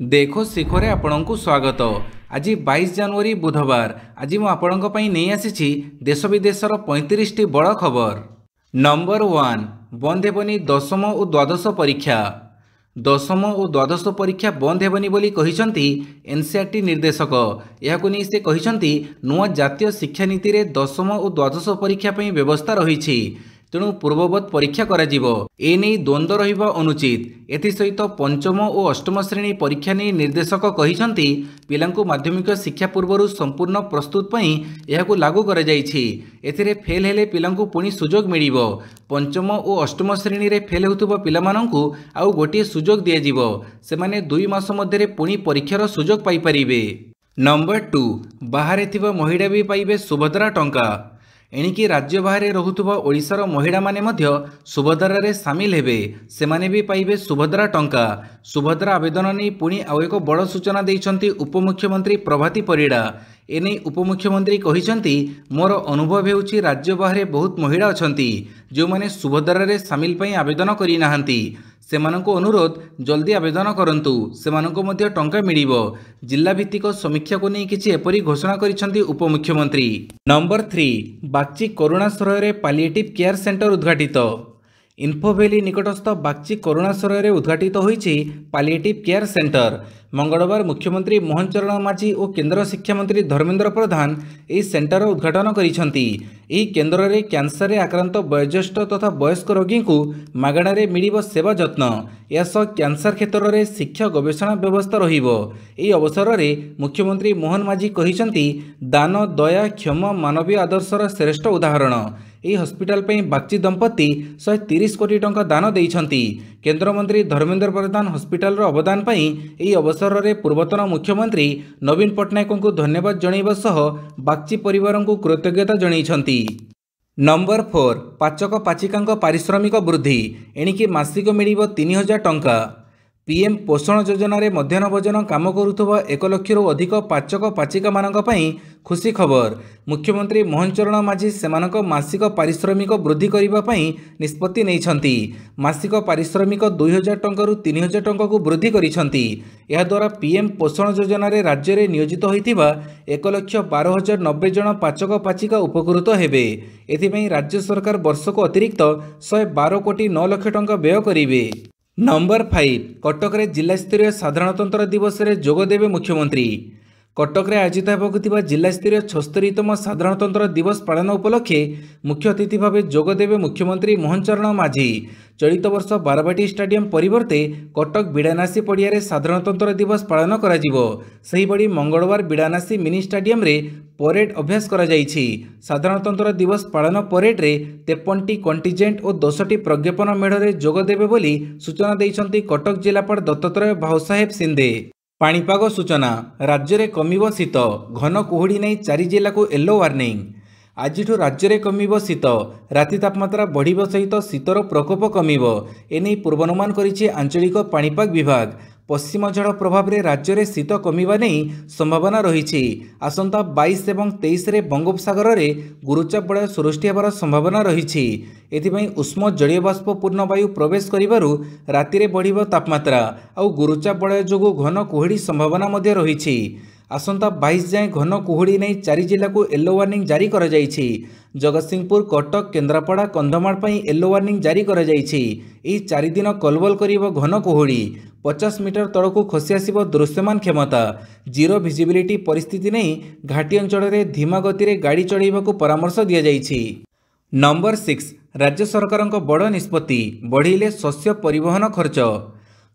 देखो शिखरे आपणଙ୍କୁ स्वागत। आज 22 जनवरी बुधवार। आज मु आपणଙ୍କ ପାଇଁ ନେଇ ଆସିଛି देश विदेशर 35टी बड़ खबर। नंबर 1 बंद हेबनी दशम और द्वादश परीक्षा। दशम और द्वादश परीक्षा बंद हेबनी बोली कहिसंती एनसीईआरटी निर्देशक। याकु नै से कहिसंती नुआ जातीय शिक्षा नीति रे दशम और द्वादश परीक्षा पई व्यवस्था रहिछि, तेणु पूर्ववत परीक्षा कराजिबो। ए नै द्वंद्व रहिबा अनुचित। एथि सहित पंचम और अष्टम श्रेणी परीक्षा नै निर्देशक कहिसंती पिलांकु माध्यमिक शिक्षा पूर्वरु संपूर्ण प्रस्तुत पई एहाकु लागू करा जाइछि। एथिरे फेल हेले पिलांकु पुणी सुजोग मिलिबो। पंचम और अष्टम श्रेणी रे फेल होतुबा पिलामानंकु आउ गोटिए सुजोग दिया जिवो। सेमाने 2 मास मध्यरे पुणी परीक्षार सुजोग पाई परिबे। नंबर 2 बाहरे थिबा महिला भी पाइबे सुभद्रा टंका। एणिकी राज्य बाहर रहुथुबा ओडिशार महिला माने मध्य सुभद्रा रे सामिल हेबे। सेमाने भी पाइबे सुभद्रा टंका। सुभद्रा आवेदन नै पुणी आउ एक बड़ सूचना दैछंती उपमुख्यमंत्री प्रभाती परिडा। एने उपमुख्यमंत्री कहिसंती मोर अनुभव हेउछि राज्य बाहर बहुत महिला अछंती जो माने सुभद्रा रे सामिल पई आवेदन करि नाहंती। सेमानंको अनुरोध जल्दी आवेदन करंतु, सेमानंको मध्य टंका मिलिबो। जिला भित्तिक समीक्षा को नै किछि एपरि घोषणा करिसंती उपमुख्यमंत्री। नंबर 3 बागची करुणाश्रय रे पालिएटिव केयर सेंटर उद्घाटित। इन्फोभैली निकटस्थ बागची करुणाश्रय उद्घाटित होईछि पालिएटिव केयर सेंटर। मंगलवार मुख्यमंत्री मोहन चरण माझी और केंद्र शिक्षा मंत्री धर्मेंद्र प्रधान यह सेंटर उद्घाटन करिसंती। एही केन्द्र रे कैंसर रे आक्रांत वयोज्येष्ठ तथा वयस्क रोगी को मागणा रे मिलिबो सेवा जत्न। यासह कैंसर क्षेत्र में शिक्षा गवेषणा व्यवस्था रहिबो। एही अवसर रे मुख्यमंत्री मोहन माझी कहिसंती दान दया क्षम मानवीय आदर्शर श्रेष्ठ उदाहरण। यह हॉस्पिटल पे बागची दंपति 130 कोटी टंका दान देइछंती। केंद्र मंत्री धर्मेंद्र प्रधान हॉस्पिटल अवदान पई एही अवसर रे पूर्वतन मुख्यमंत्री नवीन पट्टनायक को धन्यवाद जणाइबा सह बागची परिवार को कृतज्ञता जणाइछंती। नंबर 4 पाचक पाचिका पारिश्रमिक वृद्धि। एणिकी मासिक मिलिबो 3000 टंका। पीएम पोषण योजना रे मध्याह्न भोजन काम करुथुबा 1 लक्षरू अधिक पाचक पाचिका मानक पई खुशी खबर। मुख्यमंत्री मोहन चरण माझी सेमानक मासिक पारिश्रमिक वृद्धि करिबा पई निष्पत्ति नेइछंती। मासिक पारिश्रमिक 2000 टंका 3000 टंका को वृद्धि करिछंती। या द्वारा पीएम पोषण योजना रे राज्य रे नियोजित होइथिबा 1,12,090 जन पाचक पाचिका उपकृत हेबे। एथिपई राज्य सरकार वर्षको अतिरिक्त 112 कोटी 9 लाख टंका व्यय करिवे। नंबर 5 कटक रे जिला स्तरीय साधारणतंत्र दिवस रे जोग देवे मुख्यमंत्री। कटक रे आयोजित होगा जिला स्तरीय 76तम साधारणतंत्र दिवस पालन उपलक्षे मुख्य अतिथि भाव जोग देवे मुख्यमंत्री मोहन चरण माझी। चलित वर्ष बारबाटी स्टाडियम परिवर्ते कटक बिड़ानासी पड़िया रे साधारणतंत्र दिवस पालन करा जिवो। सही बड़ी मंगलवार बिड़ानासी मिनी स्टाडियम रे परेड अभ्यास करा जाइछि। साधारणतंत्र दिवस पालन परेड रे 53टी कंटिजेंट और 10टी प्रज्ञापन मेढ़ रे जोग देवे बोली सूचना दैछंती कटक जिलापाल दत्तात्रेय भाऊसाहेब सिंधे। पाणीपाग सूचना राज्य में कमिबो शीत। घन कुहुड़ी नहीं 4 जिला को येलो वार्निंग। आज राज्य में कमिबो शीत। राति तापमात्रा बढ़िबो सहित शीतर प्रकोप कमिबो। एने पूर्वानुमान करिछि आंचलिक पाणीपाग विभाग। पश्चिम झड़ प्रभाव में राज्य में शीत कमिबा नहीं संभावना रही। आसंता 22 और 23 रे बंगोपसागर में गुरुचाप बलय सृष्टि होबार संभावना रही। एथिपाई उष्म जलीय बाष्प पूर्ण वायु प्रवेश करिबारु राति रे बढ़िबो तापमात्रा और गुरुचाप बलय जोगु घन कुहुड़ी संभावना मध्य रही। आसंता 22 जाए घन कुहुड़ी नहीं 4 जिला को येलो वार्निंग जारी करा जाइछि। जगतसिंहपुर कटक केन्द्रापड़ा कंधमाल पई येलो वार्निंग जारी करा जाइछि। एही 4 दिन कलबल करिबो घन कुहुड़ी। 50 मीटर तलकू खसी आसिबो दृश्यमान क्षमता। जीरो विजिबिलिटी परिस्थिति नहीं घाटी अंचल में धीमा गति रे गाड़ी चढ़ाइबाकू परामर्श दिया जाइछि। नंबर 6 राज्य सरकार बड़ निष्पत्ति बढ़िले शस्य परिवहन खर्च।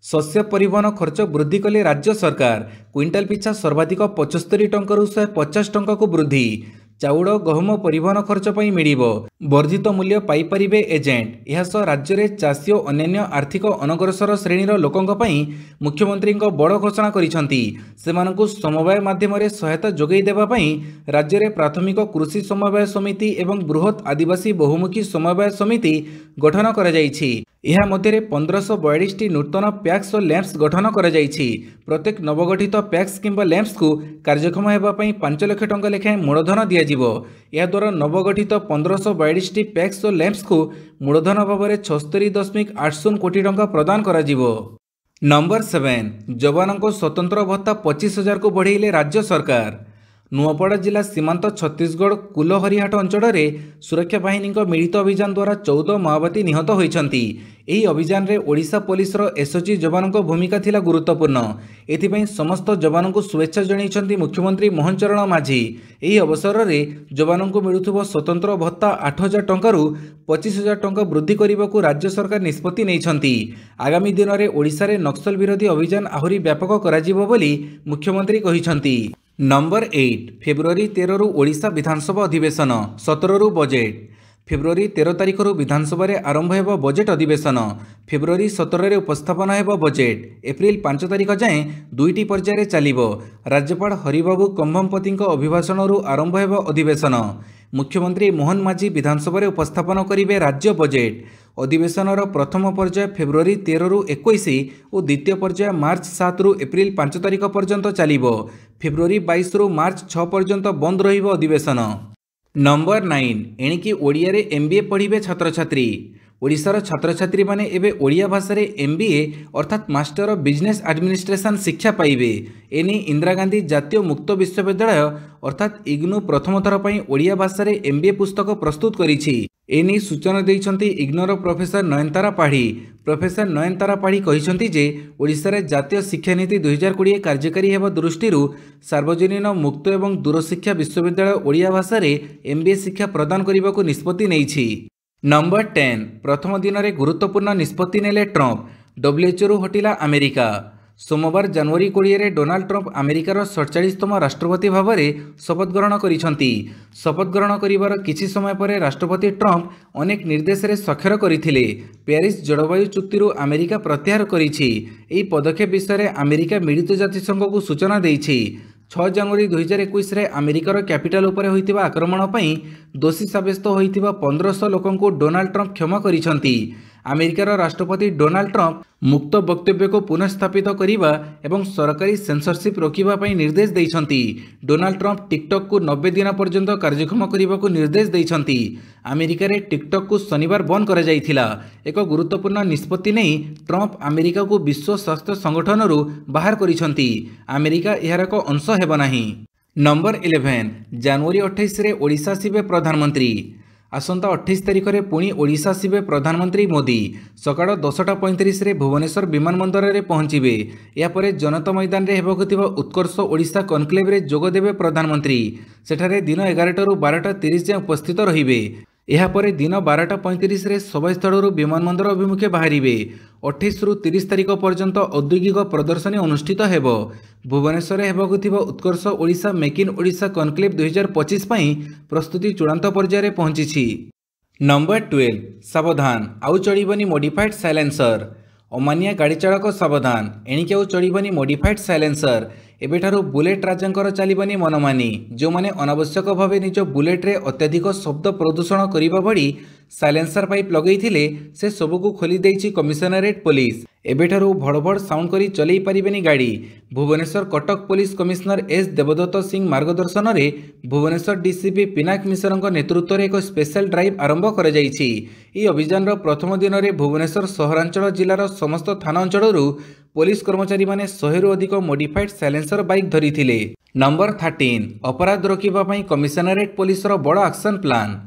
शस्य परिवहन खर्च वृद्धि कले राज्य सरकार। क्विंटाल पिछा सर्वाधिक 75 टंका 150 टंका को वृद्धि। चाउल गहम परिवहन खर्च पर मिलिबो। वर्धित मूल्य पाई परिबे एजेंट। यह राज्य में चाषी और अन्य आर्थिक अनग्रसर श्रेणीर लोकंक पई मुख्यमंत्री बड़ घोषणा करिसंती। सेमानकु समवाय माध्यम सहायता जोगाई देबा पई राज्य में प्राथमिक कृषि समवाय समिति एवं बृहत आदिवासी बहुमुखी समवाय समिति गठन करा जाइछि। यह मध्य 1542 नूतन पैक्स और लैंप्स गठन करा जाइछि। प्रत्येक नवगठित पैक्स किंबा लैंप्स को कार्यक्षम होगा 5 लाख टंका लेखाएं मूलधन दियाजिबो। यह द्वारा नवगठित 1542 पैक्स और लैंप्स को मूलधन भाव में 76.80 कोटी टंका प्रदान करा जिवो। नंबर 7 जवानों को स्वतंत्र भत्ता 25,000 को बढ़ेले राज्य सरकार। नुआपड़ा जिला सीमांत छत्तीसगढ़ कुलहरिहाट अंचल में सुरक्षा बाहिनी मिलित अभियान द्वारा 14 माओवादी निहत होती। यही अभियान में ओडिशा पुलिस एसओजी जवानों भूमिका थिला गुरुत्वपूर्ण। एथिपाई समस्त जवानों को शुभेच्छा जणाइछन्ति मुख्यमंत्री मोहन चरण माझी। यही अवसर में जवानों को मिलुथिबो स्वतंत्र भत्ता 8,000 टंकारु 25,000 टंका वृद्धि करने को राज्य सरकार निष्पत्ति नेइछन्ति। आगामी दिन में ओडिशा रे नक्सल विरोधी अभियान आहुरी व्यापक कराजिबो बोली मुख्यमंत्री कहिछन्ति। नंबर 8 फेब्रुआरी 13 रु ओडिशा विधानसभा अधिवेशन 17 रु बजेट। फेब्रुआरी 13 तारिख रु विधानसभा रे आरंभ हेबो बजेट अधिवेशन। फेब्रुआरी 17 रे उपस्थापन हेबो बजेट। एप्रिल 5 तारिख जाए दुईटी पर्याय चलिबो। राज्यपाल हरिबाबू कंभमपति अभिभाषण रु आरंभ हेबो अधिवेशन। मुख्यमंत्री मोहन माझी विधानसभा रे उपस्थापन करिवे राज्य बजेट। अधिवेशनर प्रथम पर्याय फेब्रुआरी 13 रु 21 और द्वितीय पर्याय मार्च 7 रु एप्रिल 5 तारिख पर्यंत चलिबो। फेब्रुआरी 22 रु मार्च 6 पर्यंत बंद रहिबो अधिवेशन। नंबर 9 एणिकी ओडिया रे एमबीए पढ़िबे छात्र छात्री। ओडिशार छात्र छात्री माने एबे ओडिया भाषा रे एमबीए अर्थात मास्टर ऑफ बिजनेस एडमिनिस्ट्रेशन शिक्षा पाइबे। एने इंदिरा गांधी जातीय मुक्त विश्वविद्यालय अर्थात इग्नू प्रथम थर पई ओडिया भाषा रे एमबीए पुस्तक प्रस्तुत करिछि। एने सूचना दैछन्ति इग्नोर प्रोफेसर नयनतारा पाढ़ी। प्रोफेसर नयनतारा पाढ़ी कहिछन्ति जे ओडिशा रे जातीय शिक्षा नीति 2020 कार्यकारी हेबा दृष्टिरु सार्वजनीन मुक्त एवं दूरशिक्षा विश्वविद्यालय ओडिया भाषा रे एमबीए शिक्षा प्रदान करबाकू निष्पत्ति नेइछि। नंबर 10 प्रथम दिन में गुरुत्वपूर्ण निष्पत्ति नेले ट्रंप। डब्ल्यूएचओ रु हटिला अमेरिका। सोमवार जनवरी 20 रे डोनाल्ड ट्रंप अमेरिकार 47तम राष्ट्रपति भाव में शपथ ग्रहण करिसंती। शपथ ग्रहण करिवार किछि समय पर राष्ट्रपति ट्रंप अनेक निर्देश रे स्वाक्षर करथिले। पेरिस जलवायु चुक्ति रु अमेरिका प्रत्याहार करिछि। एही पदक्षेप विषय रे अमेरिका मिलित जातिसंघ को सूचना देइछि। 6 जनवरी 2021 रे अमेरिकार कैपिटल उपरे होइतिबा आक्रमण पई दोषी साब्यस्त होइतिबा 1500 लोकों को डोनाल्ड ट्रंप क्षमा करिसंती। अमेरिकार राष्ट्रपति डोनाल्ड ट्रंप मुक्त वक्तव्य को पुनर्स्थापित करिबा एवं सरकारी सेंसरशिप रोकिबा पई निर्देश दैछंती। डोनाल्ड ट्रंप टिकटॉक को 90 दिन पर्यंत कार्यक्षम करने को निर्देश दैछंती। अमेरिका रे टिकटॉक को शनिवार बंद करा जाइथिला। एक गुरुत्वपूर्ण निष्पत्ति नहीं ट्रंप अमेरिका को विश्व स्वास्थ्य संगठन रु बाहर करिसंती। अमेरिका एहार एक अंश हेबा नाही। नंबर 11 जनवरी 28 रे ओडिशा आसिबे प्रधानमंत्री। आसंता 28 तारिख में पुणी ओडिशा आसिबे प्रधानमंत्री मोदी। सकाळ 10:35 रे भुवनेश्वर विमानबंदर रे पहुंचीबे। यापर जनता मैदान रे हेबाकु थिबा उत्कर्ष ओडिशा कनक्लेव रे जोग देबे प्रधानमंत्री। सेठारे दिन 11 रु 12:30 जाए उपस्थित रहिबे। यापर दिन 12:35 रे सभास्थल विमानबंदर अभिमुखे बाहरिबे। 28 रु 30 तारिख पर्यंत औद्योगिक प्रदर्शनी अनुष्ठित हेबो। भुवनेश्वर हेबाकु थिबा Utkarsh Odisha make in Odisha conclave 2025 पई प्रस्तुति चूड़ांत पर्याय पहुंची। नंबर 12 सावधान आउ चढ़बनी मॉडिफाइड साइलेंसर। अमानिया गाड़ी चालक सावधान एणिके आउ चढ़बनी मॉडिफाइड साइलेंसर। एबेठारु बुलेट राजांकर चलिबनी मनमानी। जो माने अनावश्यक भावे निज बुलेट रे अत्यधिक शब्द प्रदूषण करिबा भड़ी साइलेंसर पाइप लगैथिले से सबको खोली देइछि कमिशनरेट पुलिस। एबेठारु भड़भड़ साउंड करी चलई पारिबेनी गाड़ी। Bhubaneswar Cuttack police commissioner S Devdutt Singh मार्गदर्शन रे भुवनेश्वर डीसीपी पिनाक मिश्रଙ୍କ नेतृत्व रे एक स्पेशल ड्राइव आरंभ करा जाइछि। ई अभियान रो प्रथम दिन रे भुवनेश्वर सहरांचल जिल्लार समस्त थाना अंचलरू पुलिस कर्मचारी माने 100 रु अधिक मॉडिफाइड साइलेंसर बाइक धरिथिले। नंबर 13 अपराध रोकिबा पई कमिशनरेट पुलिस रो बड़ एक्शन प्लान।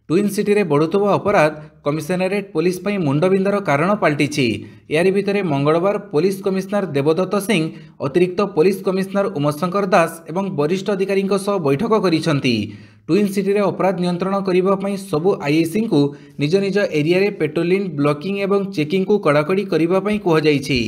ट्विन सिटी रे बढ़ुथुबा अपराध कमिशनरेट पुलिस पई मुंडबिंदार कारण पलटिछि। यारि भितरे मंगलवार पुलिस कमिश्नर देवदत्त सिंह अतिरिक्त पुलिस कमिश्नर उमाशंकर दास एवं वरिष्ठ अधिकारी बैठक करिसंती। ट्विन सिटी रे अपराध नियंत्रण करिबा पई सबु आईएसी को निज निज एरिया रे पेट्रोलिंग ब्लॉकिंग एवं चेकिंग को कड़ाकड़ी करिबा पई कह जाइछि।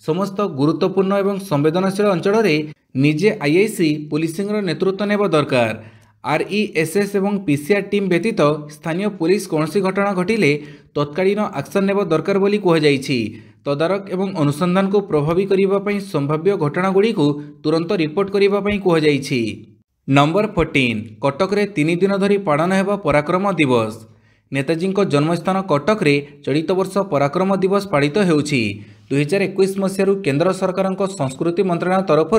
समस्त गुरुत्वपूर्ण एवं संवेदनशील अंचल रे निजे आईआईसी पुलिसिंग रो नेतृत्व नेबा दरकार। आरईएसएस एवं पीसीआर टीम व्यतीत स्थानीय पुलिस कौनसी घटना घटिले तत्कालीन एक्शन नेबा दरकार बोली कह जाइछि। तदारक एवं अनुसंधान को प्रभावी करिबा पई संभाव्य घटना गुडी को तुरंत रिपोर्ट करिबा पई कह जाइछि। नंबर 14 कटक रे 3 दिन धरी पालन हेबा पराक्रम दिवस। नेताजी जन्मस्थान कटक रे चलित वर्ष पराक्रम दिवस पालित हेउछि। 2021 मसीह केंद्र सरकार संस्कृति मंत्रालय तरफ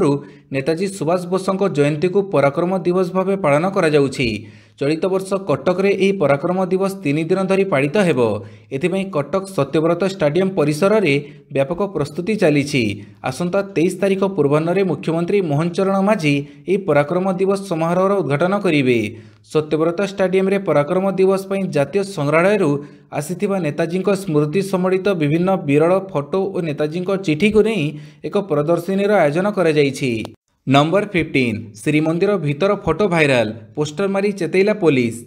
नेताजी सुभाष बोसଙ୍କ जयंती को पराक्रम दिवस भाव पालन करा जाउछि। चलित वर्ष कटक रे एही पराक्रम दिवस 3 दिन धरी पालित हेबो। एथिपई कटक सत्यव्रत स्टाडियम परिसर रे व्यापक प्रस्तुति चली। आसंता 23 तारिख पूर्वाह्न मुख्यमंत्री मोहन चरण माझी एही पराक्रम दिवस समारोह उद्घाटन करिवे। सत्यव्रत स्टाडियम रे पराक्रम दिवस पई जातीय संग्रहालय आसीथिबा नेताजी स्मृति सम्बलित विभिन्न विरल फोटो और नेताजी चिठी को नहीं एक प्रदर्शनी आयोजन करा जायछि। नंबर 15 श्रीमंदिर भीतर फोटो भाइराल पोस्टर मारी चेतैला पुलिस।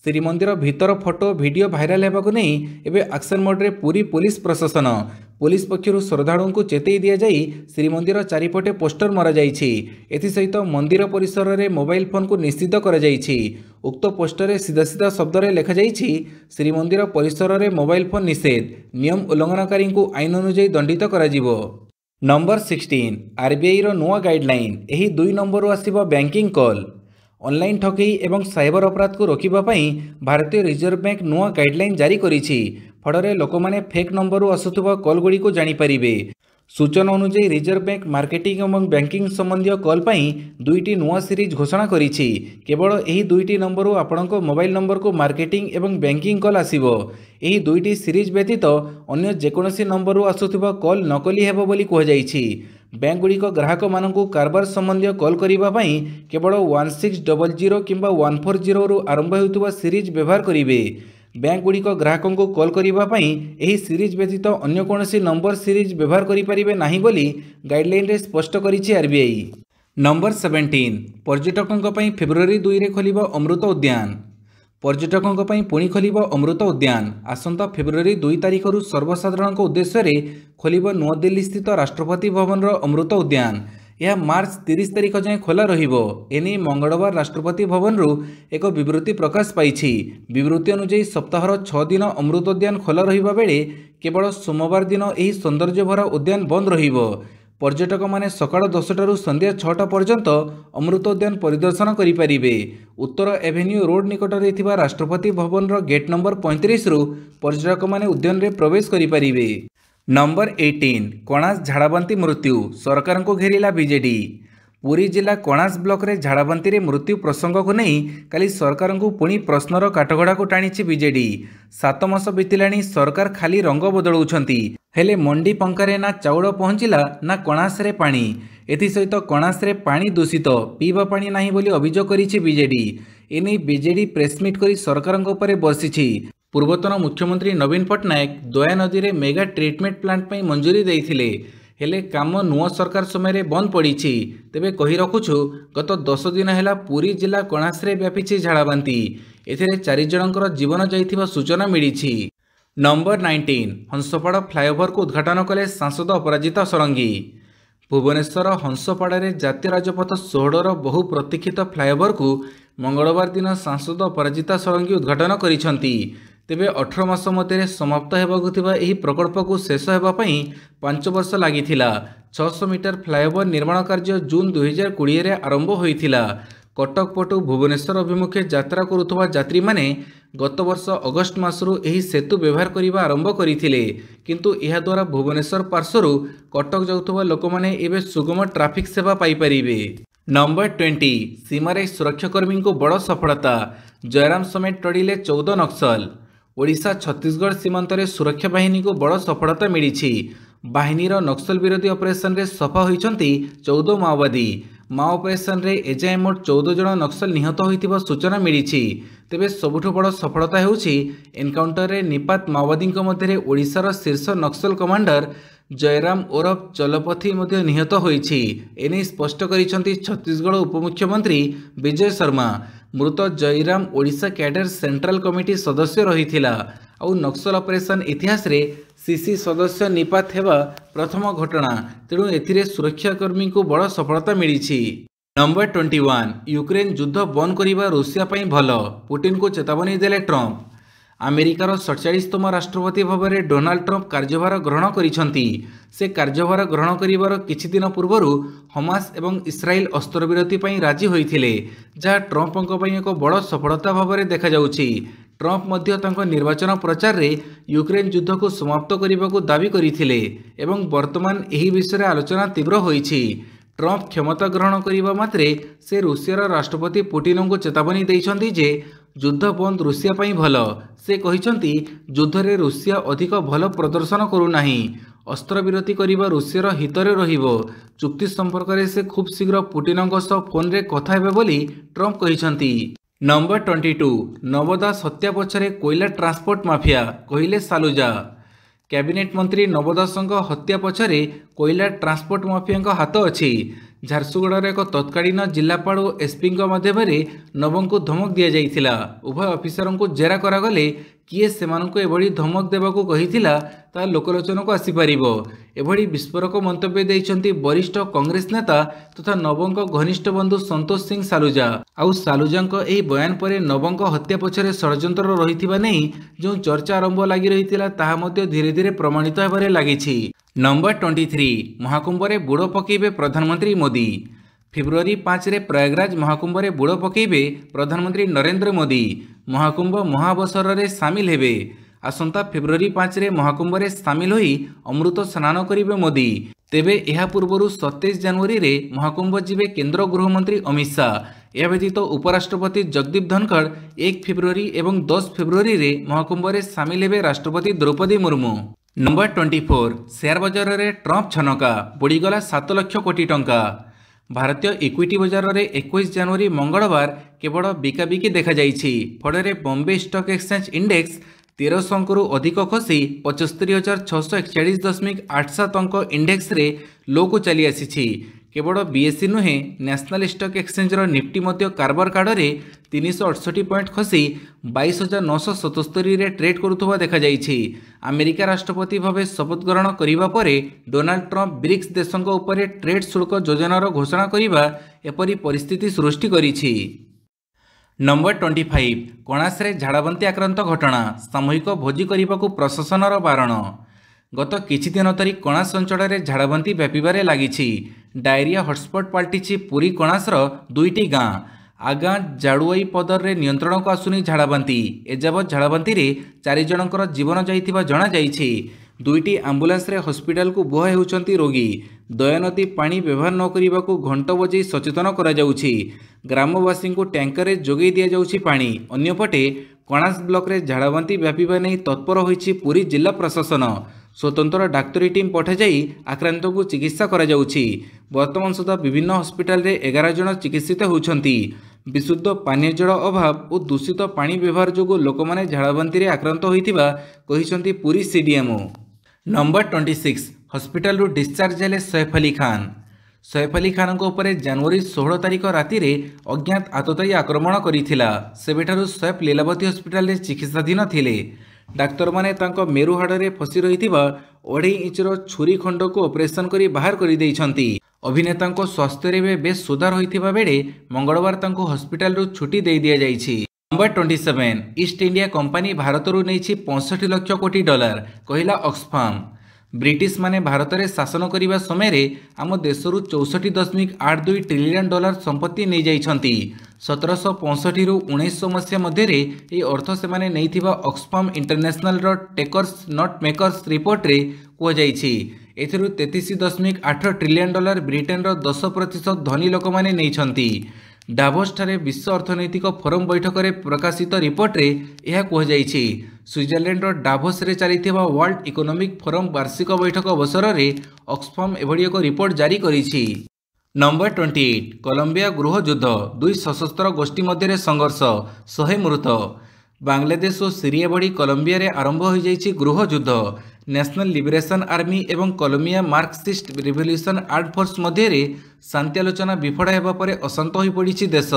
श्रीमंदिर भीतर फोटो वीडियो भाइराल होगा नहीं एवं एक्शन मोड्रे पूरी पुलिस प्रशासन पुलिस पक्षर श्रद्धालु को चेतई दि जाई श्रीमंदिर चारिपटे पोस्टर मरा जाइछि। एथिसहित मंदिर परिसर में मोबाइल फोन को निषिद्ध करा जाइछि। उक्त पोस्टर में सीधा सीधा शब्द लिखा जाइछि श्रीमंदिर परिसर में मोबाइल फोन निषेध, नियम उल्लंघनकारी को आईन अनुଯାयी दंडित करा जिवो। नंबर 16 आरबीआई रो नुआ गाइडलाइन एही 2 नंबर आसिबो बैंकिंग कॉल। ऑनलाइन ठकई एवं साइबर अपराध को रोकिबा पई भारतीय रिजर्व बैंक नुआ गाइडलाइन जारी करिछि। फଳରେ ଲୋକମାନେ ଫେକ୍ ନମ୍ବରରୁ ଆସୁଥିବା କଲ୍ ଗୁଡ଼ିକୁ ଜାଣିପାରିବେ। सूचना अनुଯାयी रिजर्व बैंक मार्केटिंग और बैंकिंग संबंधी कॉल पर 2टी नुआ सीरीज घोषणा करिछि। केवल यही 2टी नंबर आपणको मोबाइल नंबर को मार्केटिंग एवं बैंकिंग कॉल आसिबो। यही 2टी सीरीज व्यतीत अन्य जेकोसी नंबर आसुथिबा कॉल नकली हेबो बोली कहुଯାଇଛି। बैंक गुड़िक ग्राहक मानकु कारबार संबंधी कॉल करिबा पई केवल 1600 किंबा 140 रु आरंभ हेउथिबा सीरीज व्यवहार करिवे। बैंक गुड़िक ग्राहकों को कॉल करने यही सीरीज व्यतीत अन्य कौनसी नंबर सीरीज व्यवहार करें नहीं बोली गाइडलाइन रे स्पष्ट करिछि आरबीआई। नंबर 17 पर्यटकों फेब्रुआरी 2 रे खोलिबो अमृत उद्यान। पर्यटकों पुणी खोलिबो अमृत उद्यान आसंता फेब्रुआरी 2 तारिख सर्वसाधारण उद्देश्य खोलिबो नुआ दिल्ली स्थित राष्ट्रपति भवन रो अमृत उद्यान। यह मार्च 30 तारिख जाए खोला रहिबो। एने मंगलवार राष्ट्रपति भवन एक विवृत्ति प्रकाश पाइछि। विवृत्ति अनुଯାयी सप्ताहर 6 दिन अमृत उद्यान खोला रहिबा बेले केवल सोमवार दिन एही सौंदर्य भरा उद्यान बंद रहिबो। पर्यटक माने सकाळ 10 रु संध्या 6टा पर्यंत अमृत उद्यान परिदर्शन करिपारिबे। उत्तर एवेन्यू रोड निकट रे थिबा राष्ट्रपति भवन रो गेट नंबर 35 रु पर्यटक माने उद्यान रे प्रवेश करिपारिबे। नंबर 18 कणास झाड़ाबांती मृत्यु सरकार को घेरिला बीजेडी। पुरी जिला कणास ब्लॉक रे झाड़ाबांती रे मृत्यु प्रसंग को नहीं काली सरकार को पुणी प्रश्नर काटगड़ा को टाणी बीजेडी। 7 मास बीतिलाणी सरकार खाली रंग बदलुछंती हेले मंडी पंकारे ना चाउल पहुंचला ना कणास रे पानी। एथिसहित कणास रे पानी दूषित पीवा पानी नाही बोली अभियोग करिछि बीजेडी। एने बीजेडी प्रेसमिट करी सरकार उपरे बसिछि। पूर्वतन मुख्यमंत्री नवीन पट्टनायक दया नदी रे मेगा ट्रीटमेंट प्लांट पर मंजूरी देइथिले हेले काम नुआ सरकार समय बंद पड़ी। तेबे कही रखुछु गत 10 दिन है पुरी जिला कणास रे व्यापी झाड़ाबांती। एथिरे 4 जनकर जीवन जाइथिबा सूचना मिली। नंबर 19 हंसपाड़ फ्लाईओवर को उद्घाटन कले सांसद अपराजिता षडंगी। भुवनेश्वर हंसपाड़े जातीय राजपथ 16 बहु प्रतीक्षित फ्लाईओवर को मंगलवार दिन सांसद अपराजिता षडंगी उद्घाटन करिसंती। तेबे 18 मास मध्य समाप्त होगा यह प्रकल्प को शेष होगापी 5 वर्ष लगी। 600 मीटर फ्लाईओवर निर्माण कार्य जून 2020 आरंभ होता। कटक पटु भुवनेश्वर अभिमुखे यात्रा करुवा यात्री माने गत वर्ष अगस्ट मासरू यही सेतु व्यवहार करने आरंभ करते किंतु यह द्वारा भुवनेश्वर पार्श्वर कटक जाउथुबा लोक माने एबे सुगम ट्राफिक सेवा पाइपारिबे। नंबर 20 सीमारे सुरक्षाकर्मी को बड़ सफलता जयराम समेत टड़िले 14 नक्सल। ओडिशा छत्तीसगढ़ सीमांत रे सुरक्षा बाहिनी को बड़ सफलता मिली। बाहिनीर नक्सल विरोधी ऑपरेशन रे सफा होइछंती 14 माओवादी। माओ ऑपरेशन रे एजाए मोट 14 जन नक्सल निहत होइतिबा सूचना मिली। तेबे सबुठु बड़ सफलता हेउछि एनकाउंटर रे निपात माओवादी मध्य ओडिशार शीर्ष नक्सल कमांडर जयराम ओरफ चलपथी मध्य निहत होइछि। एने स्पष्ट करिसंती छत्तीसगढ़ उपमुख्यमंत्री विजय शर्मा। मृत Jairam Odisha cadre central committee सदस्य रहिथिला और नक्सल ऑपरेशन इतिहास रे सीसी सदस्य निपात हेबा प्रथम घटना। तेणु एथिरे सुरक्षाकर्मी को बड़ सफलता मिली। नंबर 21 यूक्रेन युद्ध बंद करने रूसिया पई भल पुटिन को चेतावनी देले ट्रंप। अमेरिकार 47तम राष्ट्रपति भाव में डोनाल्ड ट्रंप कार्यभार ग्रहण करिसंती। से कार्यभार ग्रहण करिवार किछि दिन पूर्व हमास एवं इस्राएल अस्त्रविरति पई राजी होइथिले जहाँ ट्रंपक पई एक बड़ सफलता भाव में देखा जाउछि। ट्रंप मध्य तांको निर्वाचन प्रचार रे यूक्रेन युद्ध को समाप्त करने को दावी करथिले एवं वर्तमान एही विषय आलोचना तीव्र होइछि। ट्रम्प क्षमता ग्रहण करने मात्रे से रूसियार राष्ट्रपति पुटिन को चेतावनी देइछन्ति जे युद्ध बंद रूसिया पई भल। से कहिछन्ति युद्ध रे रूसिया अधिक भल प्रदर्शन करूनाही, अस्त्रविरति करिबा रूसियार हितरे रहिबो। चुक्ति संपर्क में से खूब शीघ्र पुटिन फोन रे कथा हेबे बोली ट्रम्प कहिछन्ति। नंबर 22 नव दास हत्या पछरे कोयला ट्रांसपोर्ट माफिया कहिले सालुजा। कैबिनेट मंत्री नव दासଙ୍କ हत्या पछरे कोयला ट्रांसपोर्ट माफिया हाथ अच्छी। झारसुगुड़ार एक तत्कालीन जिलापाल और एसपी मध्यम नव को धमक दि जाइथिला। उभय अफिसर को जेरा करागले किए सेमानंको एभली धमक देबाकू कहिथिला ता लोकलोचन को आसीपर। एभली विस्फोरक मंतव्य देइछन्ति वरिष्ठ कांग्रेस नेता तथा नवंक घनिष्ठ बंधु संतोष सिंह सालुजा। आउ सालुजांक एही बयान पर नवंक हत्या पछरे षड्यंत्र रहिथिबा नै जो चर्चा आरंभ लागि रहिथिला ताहा मध्ये धीरे धीरे प्रमाणित हेबारे लागिछि। नंबर 23 महाकुंभ रे बुड़ पकेबे प्रधानमंत्री मोदी। फेब्रुआरी 5 रे प्रयागराज महाकुंभ रे बुड़ पकेबे प्रधानमंत्री नरेंद्र मोदी। महाकुंभ महाअवसर रे सामिल हेबे। आसंता फेब्रुआरी 5 रे महाकुंभ रे सामिल होई अमृत स्नान करिबे मोदी। तेबे एहा पूर्वरु 27 जनवरी रे महाकुंभ जिबे केंद्र गृहमंत्री अमित शाह। यह व्यतीत उपराष्ट्रपति जगदीप धनखड़ 1 फेब्रुआरी एवं 10 फेब्रुआरी रे महाकुंभ रे सामिल हेबे राष्ट्रपति द्रौपदी मुर्मू। नंबर 24 शेयर बजार रे ट्रम्प छनका बुड़ीगला 7 लाख कोटी टंका। भारतीय इक्विटी बजार रे 21 जनवरी मंगलवार केवल बिकाबिकी देखा जाइछि। फଳରେ बॉम्बे स्टॉक एक्सचेंज इंडेक्स 1300 अंकरू अधिक खसी 75,641.87 अंक इंडेक्स रे लो को चली आसीछि। केवल बीएसई नुहे नेशनल स्टॉक एक्सचेंज रो निफ्टी मध्य कारबार कार्ड रे 368 पॉइंट खसी 22,977 रे ट्रेड करुवा देखा जाइछि। अमेरिका राष्ट्रपति भावे शपथ ग्रहण करिबा परे डोनाल्ड ट्रम्प ब्रिक्स देशों उपरे ट्रेड शुल्क योजनार घोषणा करिबा एपरि परिस्थिति सृष्टि करिछि। नंबर 25 कणासरे झाड़ाबांती आक्रांत घटना सामूहिक भोजी करने प्रशासनर बारण। गत किछि दिन धरी कणास अंचल में झाड़ाबांती व्यापारे लगी। डायरिया हटस्पट पलटि पुरी कणासर 2टी गाँ। आगाँ जाड़ुआई पदर रे नियंत्रण को आसुनी झाड़ाबांती। एजावत झाड़ाबांती रे 4 जनकर जीवन जाइथिबा जणा जाइछि। 2टी आंबुलांस रे हॉस्पिटल को बुहा हेउचंती रोगी। दयानदी पानी व्यवहार न करने को घंट बजै सचेतन करा जाउछि। ग्रामवासी को टैंकर रे जोगै दिया जाउछि पानी। अन्यपटे कणास ब्लॉक रे झाड़ाबांती व्यापीबा नै तत्पर होइछि पुरी जिला प्रशासन। स्वतंत्र डाक्तरी टीम पठा जाई आक्रांत को चिकित्सा करा जाउछि। वर्तमान सुधा विभिन्न हॉस्पिटल रे 11 जन चिकित्सित होउछंती। विशुद्ध पानीय जल अभाव और दूषित पानी व्यवहार जोगु लोकमाने झाड़ाबांती रे आक्रांत होइतिबा कहिसंती पुरी सीडीएमओ। नंबर 26 हॉस्पिटल रु डिस्चार्ज हेले सैफ अली खान। सैफ अली खान उपरे जनवरी 16 तारिख राति रे अज्ञात आततायी आक्रमण करिथिला। सेबेठारु सैफ लीलावती हॉस्पिटल रे चिकित्साधीन थिले। डाक्तर माने तांको मेरु हाड़ रे फसी रहिथिबा 2.5 इंचर छुरी खंड को ऑपरेशन करी बाहर करि दैछंती। अभिनेता स्वास्थ्य रे बेस सुधार होइथिबा बेले मंगलवार तांको हॉस्पिटल रु छुट्टी दे दिया जाइछि। Number 27 East India Company Bharat रु नैछि 65 लाख कोटी डॉलर कहला ऑक्सफाम। ब्रिटिश माने भारत में शासन करने समय आम देशरू 64.82 ट्रिलियन डॉलर संपत्ति नहीं जाइछंती। 1765 रु 1900 मसीहा मध्य अर्थ से नहीं Oxfam international takers not makers report रे कहुଯାଇଛି। एथिरू 33.8 ट्रिलियन डॉलर ब्रिटेन 10% धनी लोक माने नैछंती। डाभोस ठारे विश्व अर्थनैतिक फोरम बैठक में प्रकाशित रिपोर्ट रे यह कहुଯାଇଛି। स्विट्जरलैंड डाभोस रे चलिथिबा वर्ल्ड इकोनॉमिक फोरम वार्षिक बैठक अवसर में ऑक्सफाम एभली एक रिपोर्ट जारी करिछि। नंबर 28 कोलंबिया गृह युद्ध 2 सशस्त्र गोष्ठी मध्य संघर्ष 100 मृत। बांग्लादेश और सीरिया भली कोलंबिया रे आरंभ हो जाइछि गृह युद्ध। नेशनल लिबरेशन आर्मी एवं Colombia Marxist Revolution Arm Force मध्य शांति आलोचना विफल होगा पर अशांत हो पड़ी देश।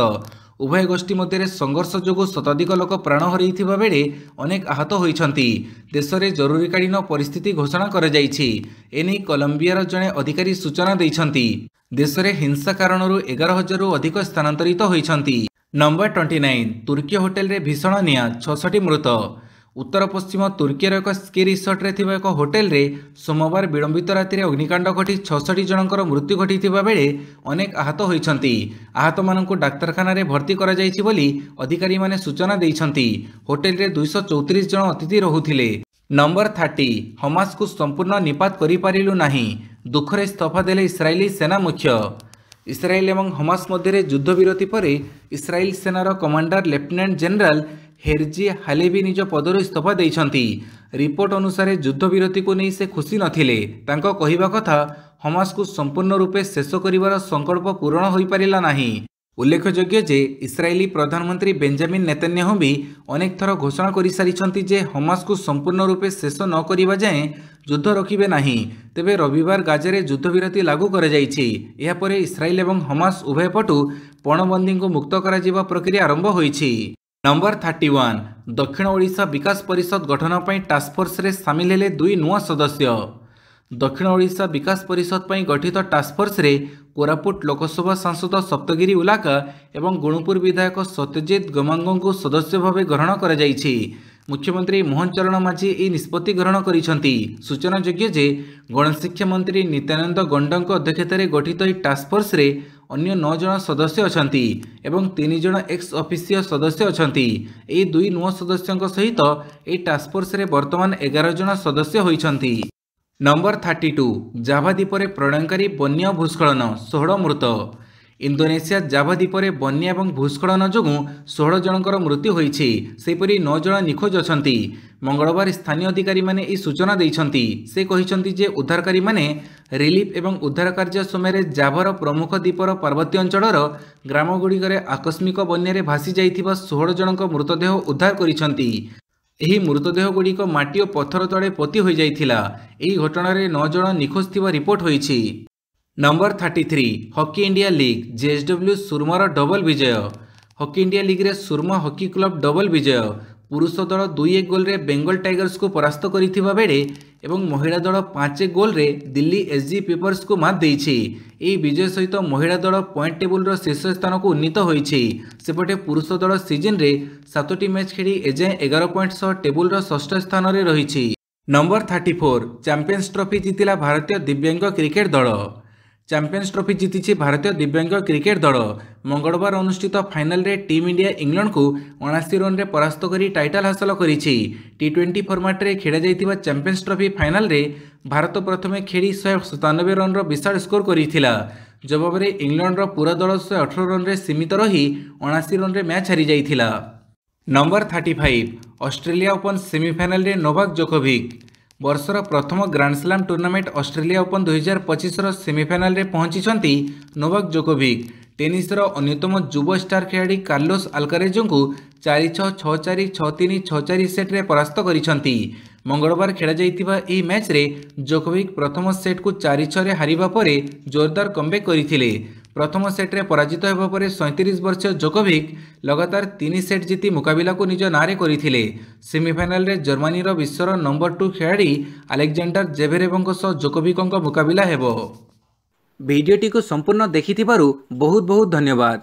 उभय गोष्ठी मध्य संघर्ष जोगु शताधिक लोक प्राण हरइथिबा बेले अनेक आहत होइछंती। देश में जरूरीकालीन परिस्थिति घोषणा करा जाइछि। एने कोलंबियार जड़े अधिकारी सूचना दैछंती। देश में हिंसा कारणरू 11,000 रु अधिक स्थानांतरित होइछंती। नंबर 29 तुर्की होटेल रे भीषण निया 66 मृत। उत्तर पश्चिम तुर्कीर एक स्की रिसोर्ट रे थिबा एक होटेल रे सोमवार विलंबित राति अग्निकांड घटी 66 जनकर मृत्यु घटिथिबा बेले अनेक आहत होइछंती। आहत मानकु डाक्तरखाना रे भर्ती करा जाइछि बोली अधिकारी माने सूचना दैछंती। होटेल रे 234 जन अतिथि रहुथिले। नंबर 30 हमास को संपूर्ण निपात करि पारिलु नाही। दुखरे इस्तीफा देले इस्राएली सेना मुख्य। इस्राएल एवं हमास मध्य युद्धविरति पर इस्राएल सेनार कमांडर लेफ्टिनेंट जनरल हेर्जी हालेवी निज पदर इस्तीफा देइछंती। रिपोर्ट अनुसार युद्धविरति को नहीं से खुशी नथिले। तांको कहिबा कथा हमास को संपूर्ण रूपे शेष करिवार संकल्प पूरण होई परिला नाही। उल्लेखयोग्य जे इस्राएली प्रधानमंत्री बेंजामिन नेतन्याहू भी अनेक थर घोषणा कर सारी जे हमास को संपूर्ण रूपे शेष न करिबा जाए युद्ध रखिबे नाही। तेबे रविवार गाजारे युद्धविरति लागू कर जाइछि। एहा परे इस्राएल एवं हमास उभय पटु पणबंदी को मुक्त करा जिबा प्रक्रिया आरंभ होइछि। नंबर 31 दक्षिण ओडिशा विकास परिषद गठन पर टास्क फोर्स रे सामिल हेले 2 नुआ सदस्य। दक्षिण ओडिशा विकास परिषद पर गठित टास्क फोर्स रे कोरापुट लोकसभा सांसद सप्तगिरी उलाका एवं गुणुपुर विधायक सत्यजित गमांगों को सदस्य भाव ग्रहण कर जाइछि। मुख्यमंत्री मोहन चरण माझी ए निष्पत्ति ग्रहण करिसंती। सूचनायोग्य जे गणशिक्षा मंत्री नित्यानंद गंडों अध्यक्षतार गठित यह टास्क फोर्स रे अन्य 9 जन सदस्य अछंती एवं 3 जन एक्स ऑफिसियो सदस्य अछंती। ए 2 नुआ सदस्यों सहित ए टास्क फोर्स रे वर्तमान 11 जन सदस्य होइछंती। नंबर 32 जाभा द्वीप में प्रलयंकारी बन्या भूस्खलन 16 मृत। इंडोनेशिया जाभा द्वीप में बन्या और भूस्खलन जो 16 जनकर मृत्यु होइछि। सेपरि 9 जन निखोज अछंती। मंगलवार स्थानीय अधिकारी माने ई सूचना दैछंती। से कहिसंती जे उद्धारकारी माने रिलीफ एवं उद्धार कार्य समय जाभार प्रमुख द्वीपर पार्वत्य अंचलर ग्रामगुड़िकरे आकस्मिक बन्यारे भासी जाइथिबा 16 जनक मृतदेह उद्धार करिसंती। ଏହି ମୃତଦେହ ଗୁଡ଼ିକ ମାଟି ଓ ପଥର ତଳେ ପୋତି ହୋଇଯାଇଥିଲା। ଏହି ଘଟଣାରେ 9 ଜଣ ନିଖୋଜ ଥିବା ରିପୋର୍ଟ ହୋଇଛି। Number 33 hockey India league JSW ସୁରମାର ଡବଲ ବିଜୟ। ହକି ଇଣ୍ଡିଆ ଲିଗ୍ରେ ସୁରମା ହକି କ୍ଲବ ଡବଲ ବିଜୟ। ପୁରୁଷ ଦଳ 2-1 ଗୋଲ୍ରେ ବେଙ୍ଗଲ ଟାଇଗର୍ସକୁ ପରାସ୍ତ କରିଥିବା ବେଳେ ଏବଂ ମହିଳା ଦଳ 5-1 ଗୋଲ୍ରେ ଦିଲ୍ଲୀ ଏସ୍ଜି ପେପର୍ସକୁ ମାତ ଦେଇଛି। ଏହି ବିଜୟ ସହିତ ମହିଳା ଦଳ ପଏଣ୍ଟ ଟେବୁଲର ଶୀର୍ଷ ସ୍ଥାନକୁ ଉନ୍ନୀତ ହୋଇଛି। ସେପଟେ ପୁରୁଷ ଦଳ ସିଜନରେ 7ଟି ମ୍ୟାଚ୍ ଖେଳି ଏଯାଏଁ 11 ପଏଣ୍ଟ ସହ ଟେବୁଲର ଷଷ୍ଠ ସ୍ଥାନରେ ରହିଛି। ନମ୍ବର 34 ଚାମ୍ପିୟନ୍ସ ଟ୍ରଫି ଜିତିଲା ଭାରତୀୟ ଦିବ୍ୟାଙ୍ଗ କ୍ରିକେଟ ଦଳ। ଚାମ୍ପିୟନ୍ସ ଟ୍ରଫି ଜିତିଛି ଭାରତୀୟ ଦିବ୍ୟାଙ୍ଗ କ୍ରିକେଟ ଦଳ। ମଙ୍ଗଳବାର ଅନୁଷ୍ଠିତ ଫାଇନାଲରେ ଟିମ୍ ଇଣ୍ଡିଆ ଇଂଲଣ୍ଡକୁ 79 ରନରେ ପରାସ୍ତ କରି ଟାଇଟଲ ହାସଲ କରିଛି। ଟି20 ଫର୍ମାଟରେ ଖେଳାଯାଇଥିବା ଚାମ୍ପିୟନ୍ସ ଟ୍ରଫି ଫାଇନାଲରେ ଭାରତ ପ୍ରଥମେ ଖେଳି 197 ରନର ବିଶାଳ ସ୍କୋର କରିଥିଲା। ଜବାବରେ ଇଂଲଣ୍ଡର ପୁରା ଦଳ 118 ରନରେ ସୀମିତ ରହି 79 ରନରେ ମ୍ୟାଚ୍ ହାରିଯାଇଥିଲା। ନମ୍ବର 35 ଅଷ୍ଟ୍ରେଲିଆ ଓପନ୍ ସେମିଫାଇନାଲରେ ନୋଭାକ ଜୋକୋଭିକ୍। ବର୍ଷର ପ୍ରଥମ ଗ୍ରାଣ୍ଡସ୍ଲାମ୍ ଟୁର୍ଣ୍ଣାମେଣ୍ଟ ଅଷ୍ଟ୍ରେଲିଆ ଓପନ୍ 2025ର ସେମିଫାଇନାଲରେ ପହଞ୍ଚିଛନ୍ତି ନୋଭାକ ଜୋକୋଭିକ୍। ଟେନିସର ଅନ୍ୟତମ ଯୁବ ଷ୍ଟାର ଖେଳାଳି କାର୍ଲୋସ ଆଲକାରେଜଙ୍କୁ 4-6, 6-4, 6-3, 6-4 ସେଟ୍ରେ ପରାସ୍ତ କରିଛନ୍ତି। ମଙ୍ଗଳବାର ଖେଳାଯାଇଥିବା ଏହି ମ୍ୟାଚ୍ରେ ଜୋକୋଭିକ୍ ପ୍ରଥମ ସେଟ୍କୁ 4-6ରେ ହାରିବା ପରେ ଜୋରଦାର କମ୍ବ୍ୟାକ୍ କରିଥିଲେ। ପ୍ରଥମ ସେଟ୍ରେ ପରାଜିତ ହେବା ପରେ 37 ବର୍ଷୀୟ ଜୋକୋଭିକ୍ ଲଗାତାର 3 ସେଟ୍ ଜିତି ମୁକାବିଲାକୁ ନିଜ ନାଁରେ କରିଥିଲେ। ସେମିଫାଇନାଲରେ ଜର୍ମାନୀର ବିଶ୍ୱର ନମ୍ବର 2 ଖେଳାଳି ଆଲେକ୍ଜାଣ୍ଡର ଜେଭେରେଭଙ୍କ ସହ ଜୋକୋଭିକ୍ଙ୍କ ମୁକାବିଲା ହେବ। ଭିଡ଼ିଓଟିକୁ ସମ୍ପୂର୍ଣ୍ଣ ଦେଖିଥିବାରୁ ବହୁତ ବହୁତ ଧନ୍ୟବାଦ।